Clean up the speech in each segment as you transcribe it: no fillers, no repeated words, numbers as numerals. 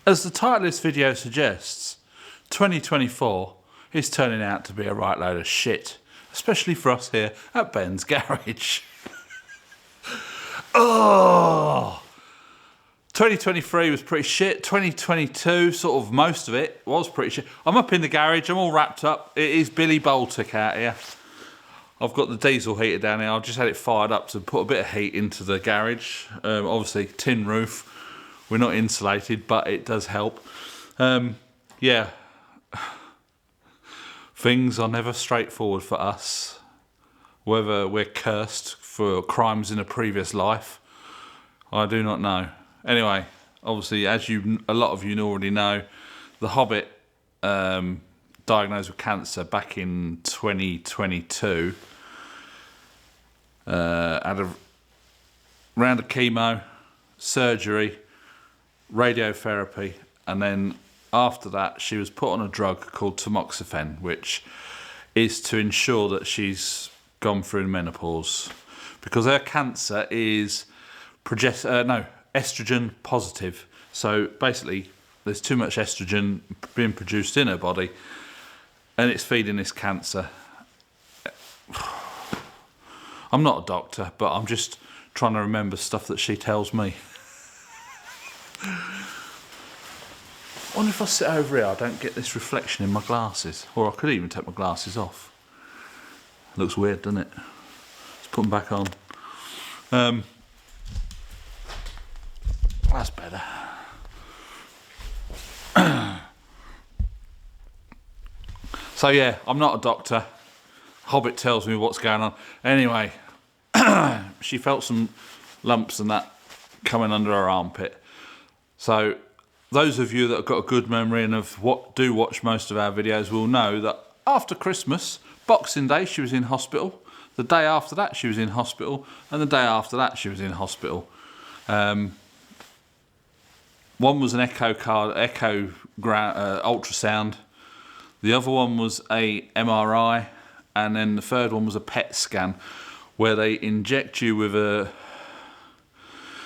As the title of this video suggests, 2024 is turning out to be a right load of shit, especially for us here at Ben's Garage. Oh, 2023 was pretty shit. 2022, sort of most of it was pretty shit. I'm up in the garage, I'm all wrapped up. It is Billy Baltic out here. I've got the diesel heater down here. I've just had it fired up to put a bit of heat into the garage. Obviously, tin roof. We're not insulated, but it does help. Yeah. Things are never straightforward for us. Whether we're cursed for crimes in a previous life, I do not know. Anyway, obviously, as a lot of you already know, the Hobbit diagnosed with cancer back in 2022. Had a round of chemo, surgery, radiotherapy, and then after that she was put on a drug called tamoxifen, which is to ensure that she's gone through menopause, because her cancer is estrogen positive. So basically there's too much estrogen being produced in her body and it's feeding this cancer. I'm not a doctor, but I'm just trying to remember stuff that she tells me. I wonder if I sit over here I don't get this reflection in my glasses. Or I could even take my glasses off. Looks weird, doesn't it? Let's put them back on. That's better. So yeah, I'm not a doctor. Hobbit tells me what's going on. Anyway, she felt some lumps and that coming under her armpit. So those of you that have got a good memory and do watch most of our videos will know that after Christmas, Boxing Day, she was in hospital. The day after that, she was in hospital. And the day after that, she was in hospital. One was an ultrasound. The other one was a MRI. And then the third one was a PET scan, where they inject you with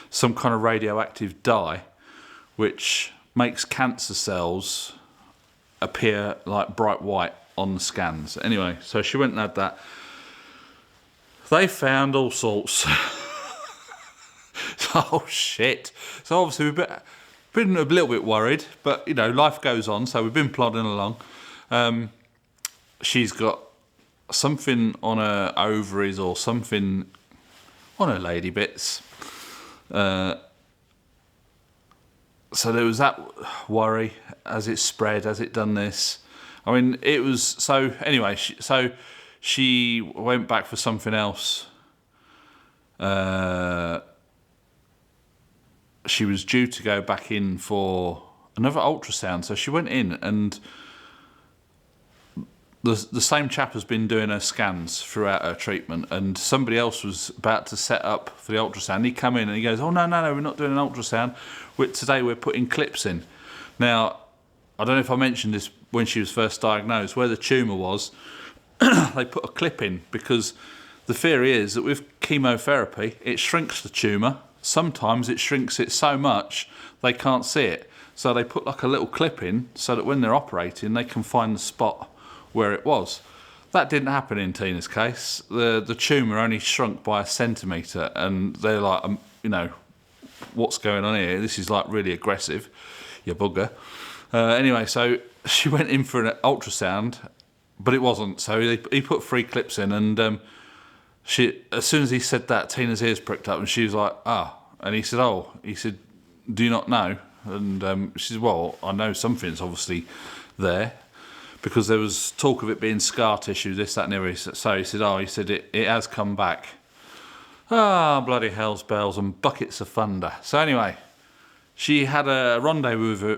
some kind of radioactive dye, which makes cancer cells appear like bright white on the scans. Anyway, so she went and had that. They found all sorts. Oh shit. So obviously we've been a little bit worried, but you know, life goes on, so we've been plodding along. She's got something on her ovaries or something on her lady bits. So there was that worry as it spread, as it done this. I mean, it was, so anyway, she went back for something else. She was due to go back in for another ultrasound. So she went in and the same chap has been doing her scans throughout her treatment, and somebody else was about to set up for the ultrasound. He come in and he goes, oh, no, we're not doing an ultrasound. Today we're putting clips in. Now, I don't know if I mentioned this when she was first diagnosed, where the tumour was, they put a clip in because the theory is that with chemotherapy, it shrinks the tumour. Sometimes it shrinks it so much they can't see it. So they put like a little clip in so that when they're operating, they can find the spot where it was. That didn't happen in Tina's case. The tumour only shrunk by a centimetre, and they're like, you know, what's going on here? This is like really aggressive, you bugger. Anyway, so she went in for an ultrasound, but it wasn't. So he put 3 clips in, and as soon as he said that, Tina's ears pricked up, and she was like, ah. And he said, do you not know? And she said, well, I know something's obviously there, because there was talk of it being scar tissue, this, that, and the other. So he said, it has come back. Ah, bloody hell's bells and buckets of thunder. So anyway, she had a rendezvous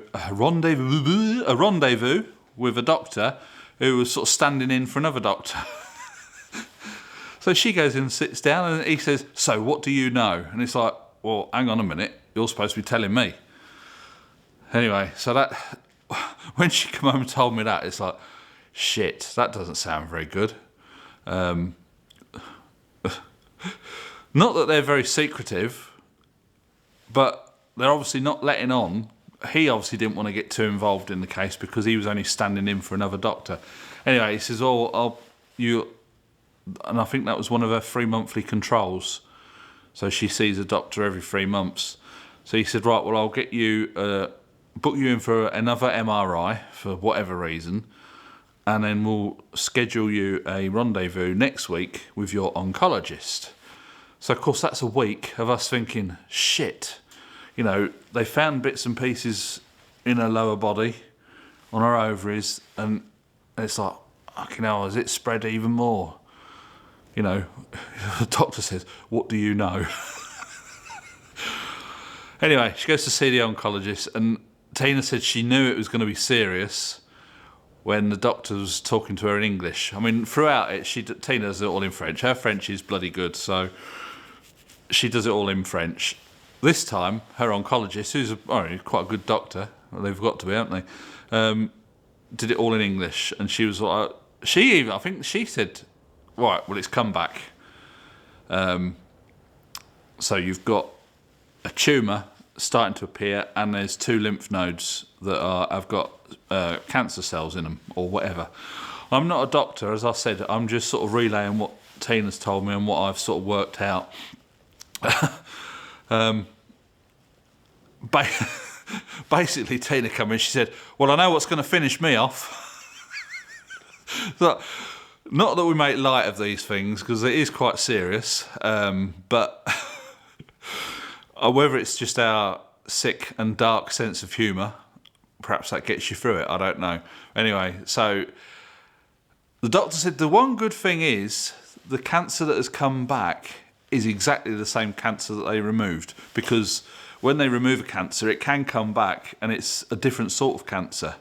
with a doctor who was sort of standing in for another doctor. So she goes in and sits down, and he says, so what do you know? And it's like, well, hang on a minute, you're supposed to be telling me. Anyway, so that, when she came home and told me that, it's like, shit, that doesn't sound very good. Not that they're very secretive, but they're obviously not letting on he obviously didn't want to get too involved in the case because he was only standing in for another doctor. Anyway, he says, and I think that was one of her 3 monthly controls. So she sees a doctor every 3 months. So he said, right, well, I'll get you, book you in for another MRI for whatever reason, and then we'll schedule you a rendezvous next week with your oncologist. So, of course, that's a week of us thinking, shit, they found bits and pieces in her lower body, on her ovaries, and it's like, fucking hell, has it spread even more? The doctor says, what do you know? Anyway, she goes to see the oncologist, and Tina said she knew it was going to be serious when the doctor was talking to her in English. I mean, throughout it, Tina does it all in French. Her French is bloody good, so she does it all in French. This time, her oncologist, who's quite a good doctor, well, they've got to be, haven't they, did it all in English, and she was like, I think she said, right, well, it's come back. So you've got a tumour starting to appear, and there's 2 lymph nodes that have got cancer cells in them, or whatever. I'm not a doctor, as I said. I'm just sort of relaying what Tina's told me and what I've sort of worked out. Basically, Tina came in. She said, "Well, I know what's going to finish me off." So, not that we make light of these things, because it is quite serious, but whether it's just our sick and dark sense of humour, perhaps that gets you through it, I don't know. Anyway, so the doctor said the one good thing is the cancer that has come back is exactly the same cancer that they removed, because when they remove a cancer, it can come back, and it's a different sort of cancer.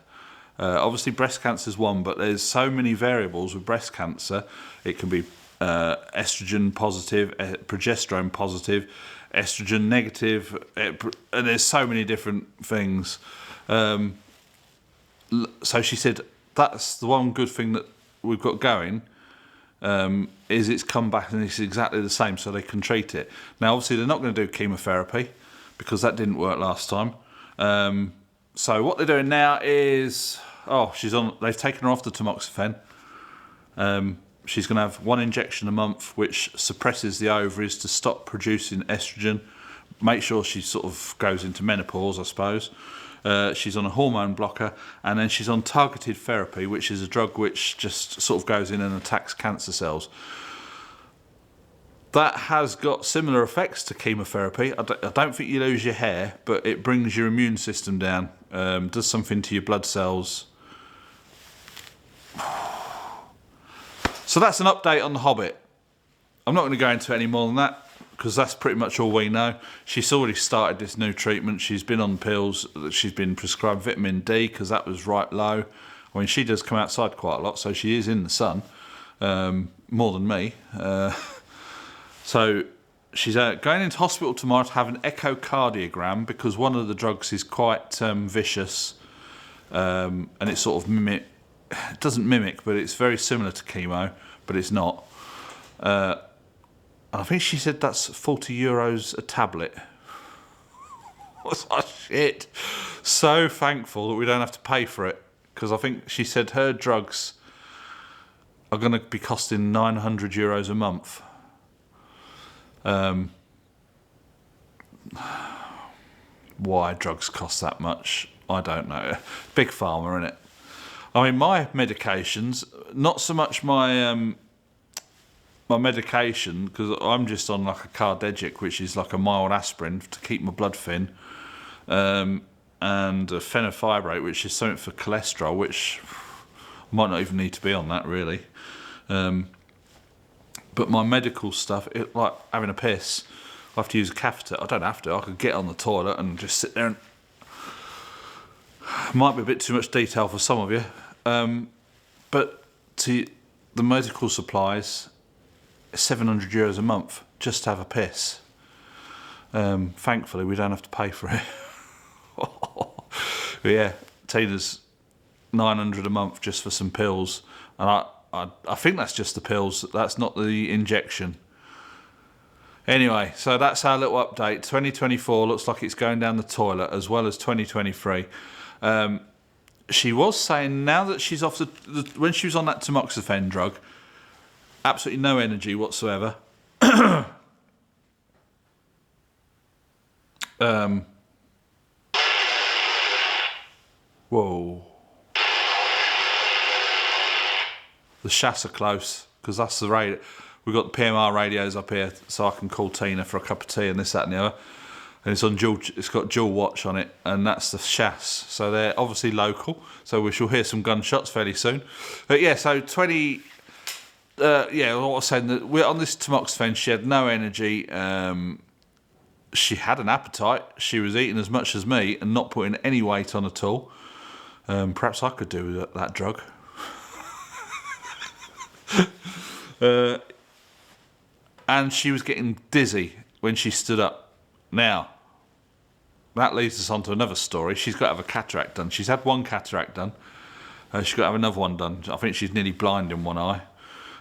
Obviously, breast cancer is one, but there's so many variables with breast cancer. It can be estrogen positive, progesterone positive, estrogen negative, and there's so many different things. So she said that's the one good thing that we've got going, is it's come back and it's exactly the same, so they can treat it. Now, obviously, they're not going to do chemotherapy because that didn't work last time. So what they're doing now is, they've taken her off the tamoxifen. She's going to have 1 injection a month, which suppresses the ovaries to stop producing estrogen. Make sure she sort of goes into menopause, I suppose. She's on a hormone blocker, and then she's on targeted therapy, which is a drug which just sort of goes in and attacks cancer cells. That has got similar effects to chemotherapy. I don't think you lose your hair, but it brings your immune system down, does something to your blood cells. So that's an update on the Hobbit. I'm not going to go into any more than that, because that's pretty much all we know. She's already started this new treatment. She's been on pills. She's been prescribed vitamin D because that was right low. I mean, she does come outside quite a lot, so she is in the sun, more than me. So she's going into hospital tomorrow to have an echocardiogram, because one of the drugs is quite vicious, and it sort of it doesn't mimic, but it's very similar to chemo, but it's not. I think she said that's €40 a tablet. What's that shit? So thankful that we don't have to pay for it, because I think she said her drugs are going to be costing €900 a month. Why drugs cost that much, I don't know. Big pharma, innit? I mean, my medications, not so much my medication, because I'm just on like a Cardegic, which is like a mild aspirin to keep my blood thin, and a fenofibrate, which is something for cholesterol, which I might not even need to be on that, really. But my medical stuff, like having a piss, I have to use a catheter. I don't have to. I could get on the toilet and just sit there and... Might be a bit too much detail for some of you. But to the medical supplies, €700 a month just to have a piss. Thankfully, we don't have to pay for it. But yeah, Tina's $900 a month just for some pills. And I think that's just the pills. That's not the injection. Anyway, so that's our little update. 2024 looks like it's going down the toilet, as well as 2023. She was saying now that she's off when she was on that tamoxifen drug, absolutely no energy whatsoever. Whoa. The shafts are close, because that's the radio. We've got the PMR radios up here, so I can call Tina for a cup of tea and this, that and the other. And it's on dual. It's got dual watch on it, and that's the shafts. So they're obviously local. So we shall hear some gunshots fairly soon. But yeah, so 20. What I was saying, that we're on this tamoxifen. She had no energy. She had an appetite. She was eating as much as me and not putting any weight on at all. Perhaps I could do that drug. And she was getting dizzy when she stood up. Now, that leads us on to another story. She's got to have a cataract done. She's had one cataract done. She's got to have another one done. I think she's nearly blind in one eye.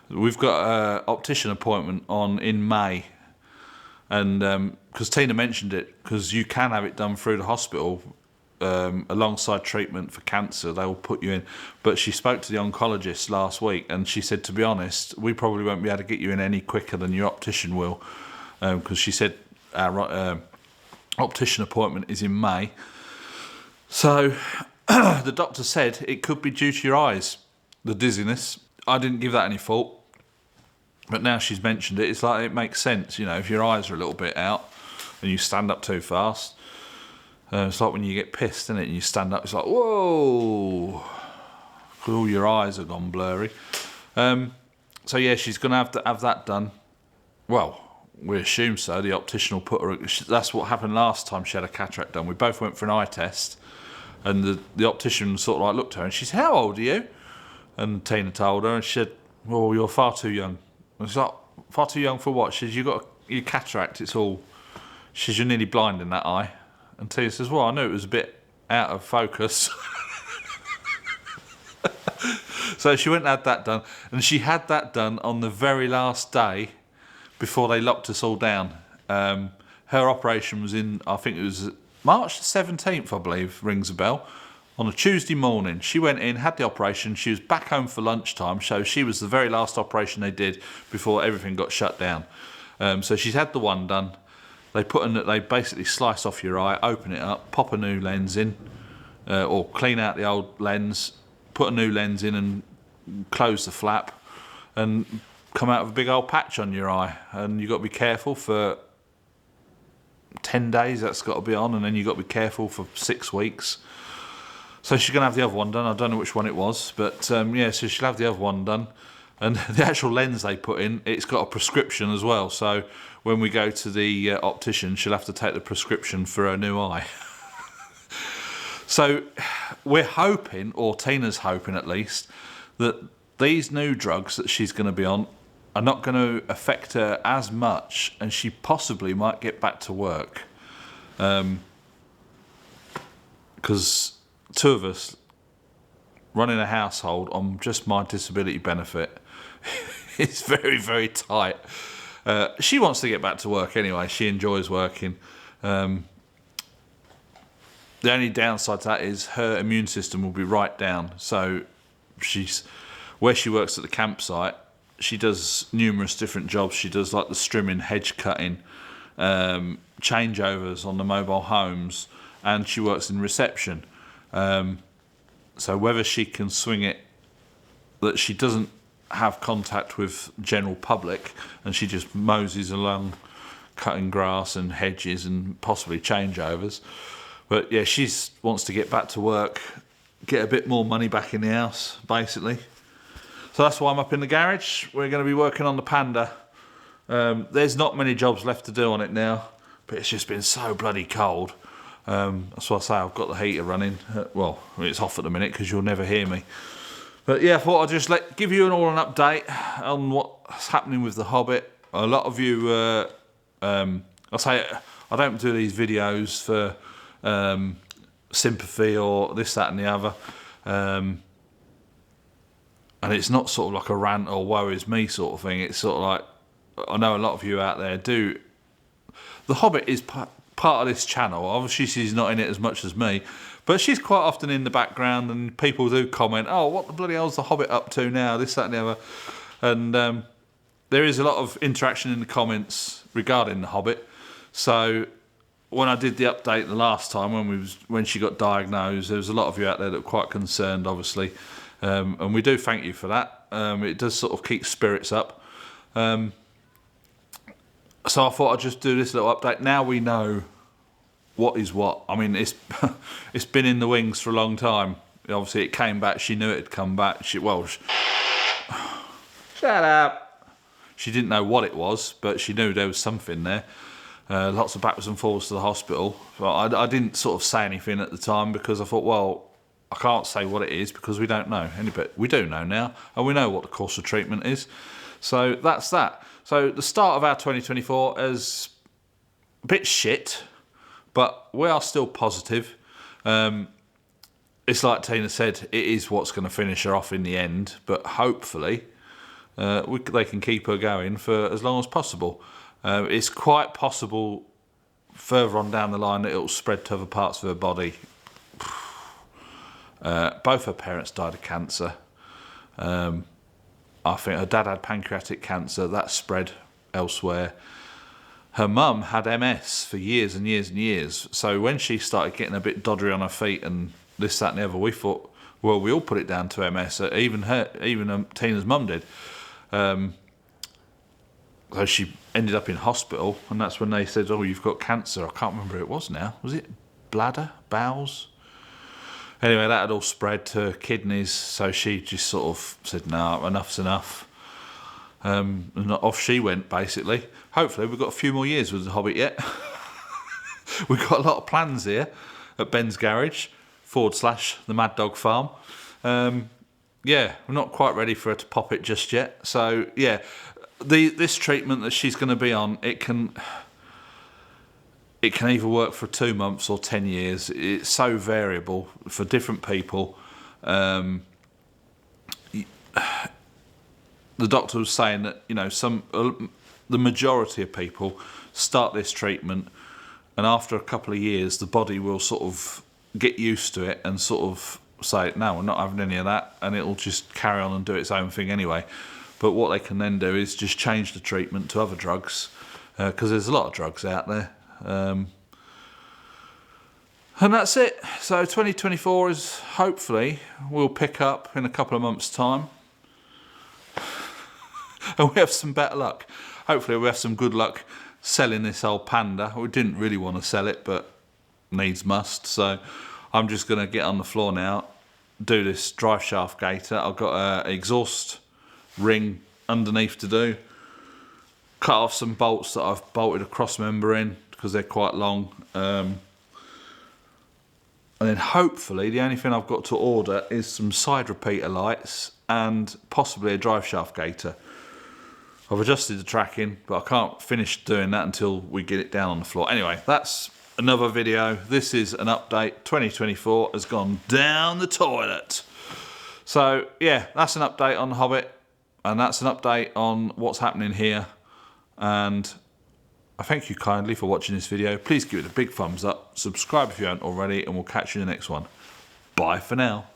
We've got an optician appointment in May. And because Tina mentioned it, because you can have it done through the hospital alongside treatment for cancer, they will put you in. But she spoke to the oncologist last week, and she said, to be honest, we probably won't be able to get you in any quicker than your optician will, because she said our optician appointment is in May. So the doctor said it could be due to your eyes, the dizziness. I didn't give that any thought, but now she's mentioned it, it's like it makes sense. You know, if your eyes are a little bit out and you stand up too fast, it's like when you get pissed, isn't it? And you stand up, it's like, whoa, all your eyes have gone blurry. So yeah, she's going to have that done. Well, we assume so. The optician will put her. That's what happened last time she had a cataract done. We both went for an eye test, and the optician sort of like looked at her and she said, "How old are you?" And Tina told her, and she said, "Well, you're far too young." And she's like, "Far too young for what?" She says, "You got your cataract. It's all." She says, "You're nearly blind in that eye." And Tina says, "Well, I knew it was a bit out of focus." So she went and had that done, and she had that done on the very last day before they locked us all down. Her operation was in, I think it was March the 17th, I believe, rings a bell, on a Tuesday morning. She went in, had the operation, she was back home for lunchtime, so she was the very last operation they did before everything got shut down. So she's had the one done. They basically slice off your eye, open it up, pop a new lens in, or clean out the old lens, put a new lens in and close the flap, and come out with a big old patch on your eye. And you've got to be careful for 10 days, that's got to be on, and then you've got to be careful for 6 weeks. So she's going to have the other one done. I don't know which one it was, but yeah, so she'll have the other one done. And the actual lens they put in, it's got a prescription as well. So when we go to the optician, she'll have to take the prescription for her new eye. So we're hoping, or Tina's hoping at least, that these new drugs that she's going to be on are not going to affect her as much, and she possibly might get back to work. Because two of us running a household on just my disability benefit is very, very tight. She wants to get back to work anyway. She enjoys working. The only downside to that is her immune system will be right down. So where she works at the campsite, she does numerous different jobs. She does like the strimming, hedge cutting, changeovers on the mobile homes, and she works in reception. So whether she can swing it that she doesn't have contact with general public and she just moseys along cutting grass and hedges and possibly changeovers. But yeah, she wants to get back to work, get a bit more money back in the house, basically. So that's why I'm up in the garage. We're going to be working on the Panda. There's not many jobs left to do on it now, but it's just been so bloody cold. That's why I say I've got the heater running. Well, it's off at the minute because you'll never hear me. But yeah, I thought I'd just give you an update on what's happening with the Hobbit. A lot of you, I say I don't do these videos for sympathy or this, that and the other. And it's not sort of like a rant or woe is me sort of thing. It's sort of like, I know a lot of you out there do The Hobbit is part of this channel. Obviously, she's not in it as much as me, but she's quite often in the background, and people do comment, "Oh, what the bloody hell's the Hobbit up to now? This, that, and the other." And there is a lot of interaction in the comments regarding the Hobbit. So when I did the update the last time, when she got diagnosed, there was a lot of you out there that were quite concerned, obviously, and we do thank you for that. It does sort of keep spirits up. So I thought I'd just do this little update. Now we know what is what. I mean, it's it's been in the wings for a long time. Obviously, it came back. She knew it had come back. Shut up. She didn't know what it was, but she knew there was something there. Lots of backwards and forwards to the hospital. But I didn't sort of say anything at the time because I thought, well, I can't say what it is because we don't know. But we do know now, and we know what the course of treatment is. So that's that. So the start of our 2024 is a bit shit, but we are still positive. It's like Tina said, it is what's going to finish her off in the end, but hopefully they can keep her going for as long as possible. It's quite possible further on down the line that it will spread to other parts of her body. Both her parents died of cancer. I think her dad had pancreatic cancer, that spread elsewhere. Her mum had MS for years and years and years. So when she started getting a bit doddery on her feet and this, that and the other, we thought, well, we all put it down to MS. Even Tina's mum did. So she ended up in hospital, and that's when they said, oh, you've got cancer. I can't remember who it was now. Was it bladder, bowels? Anyway, that had all spread to kidneys, so she just sort of said, no, enough's enough. And off she went, basically. Hopefully, we've got a few more years with the Hobbit yet. We've got a lot of plans here at Ben's Garage, / the Mad Dog Farm. Yeah, we're not quite ready for her to pop it just yet. So, yeah, this treatment that she's going to be on, it can either work for 2 months or 10 years. It's so variable for different people. The doctor was saying that, you know, the majority of people start this treatment, and after a couple of years, the body will sort of get used to it and sort of say, no, we're not having any of that, and it'll just carry on and do its own thing anyway. But what they can then do is just change the treatment to other drugs, because there's a lot of drugs out there. And that's it. So 2024 is, hopefully, we'll pick up in a couple of months' time. And we have some better luck. Hopefully we have some good luck selling this old Panda. We didn't really want to sell it, but needs must. So I'm just going to get on the floor now, do this drive shaft gaiter. I've got an exhaust ring underneath to do. Cut off some bolts that I've bolted a cross member in because they're quite long. And then hopefully the only thing I've got to order is some side repeater lights and possibly a drive shaft gaiter. I've adjusted the tracking, but I can't finish doing that until we get it down on the floor. Anyway, that's another video. This is an update. 2024 has gone down the toilet. So, yeah, that's an update on the Hobbit, and that's an update on what's happening here. And I thank you kindly for watching this video. Please give it a big thumbs up, subscribe if you haven't already, and we'll catch you in the next one. Bye for now.